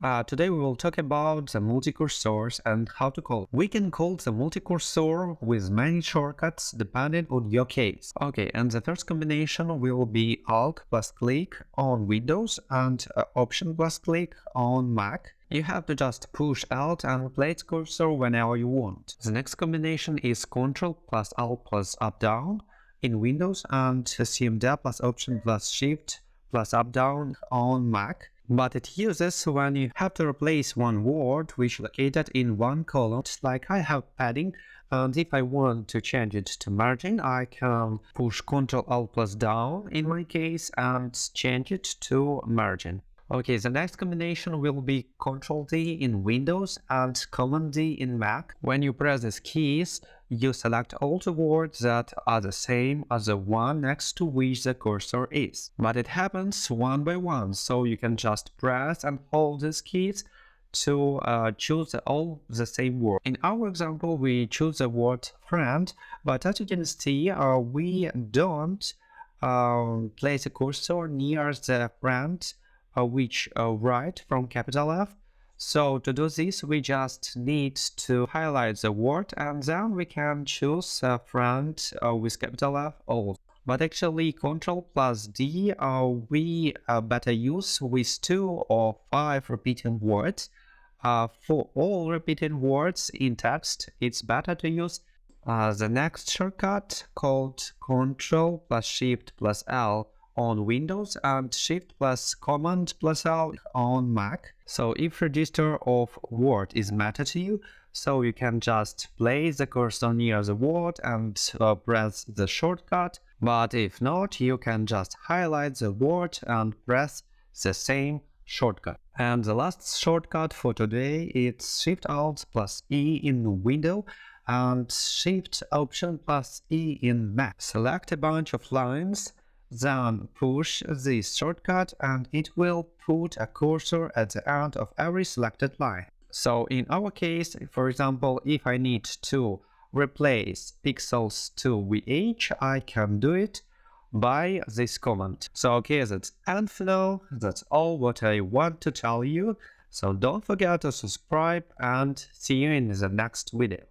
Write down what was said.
Today we will talk about the multi-cursors and how to call it. We can call the multi-cursor with many shortcuts depending on your case. Okay, and the first combination will be Alt plus click on Windows and Option plus click on Mac. You have to just push Alt and place cursor whenever you want. The next combination is Ctrl plus Alt plus up down in Windows and CMD plus Option plus Shift plus up down on Mac. But it uses when you have to replace one word which is located in one column. Like I have padding, and if I want to change it to margin, I can push Ctrl Alt plus down in my case and change it to margin. Okay, the next combination will be Ctrl D in Windows and Command D in Mac. When you press these keys, you select all the words that are the same as the one next to which the cursor is. But it happens one by one, so you can just press and hold these keys to choose all the same word. In our example, we choose the word friend, but as you can see, we don't place a cursor near the friend which write from capital F. So to do this, we just need to highlight the word and then we can choose friend with capital F all. But actually Ctrl plus D we better use with 2 or 5 repeating words. For all repeating words in text, it's better to use the next shortcut called Ctrl plus Shift plus L on Windows and Shift plus Command plus L on Mac. So if register of word is matter to you, so you can just place the cursor near the word and press the shortcut. But if not, you can just highlight the word and press the same shortcut. And the last shortcut for today is Shift Alt plus E in Windows and Shift Option plus E in Mac. Select a bunch of lines, then push this shortcut and it will put a cursor at the end of every selected line. So in our case, for example, if I need to replace pixels to VH, I can do it by this command. So okay, that's end for now. That's all what I want to tell you. So don't forget to subscribe and see you in the next video.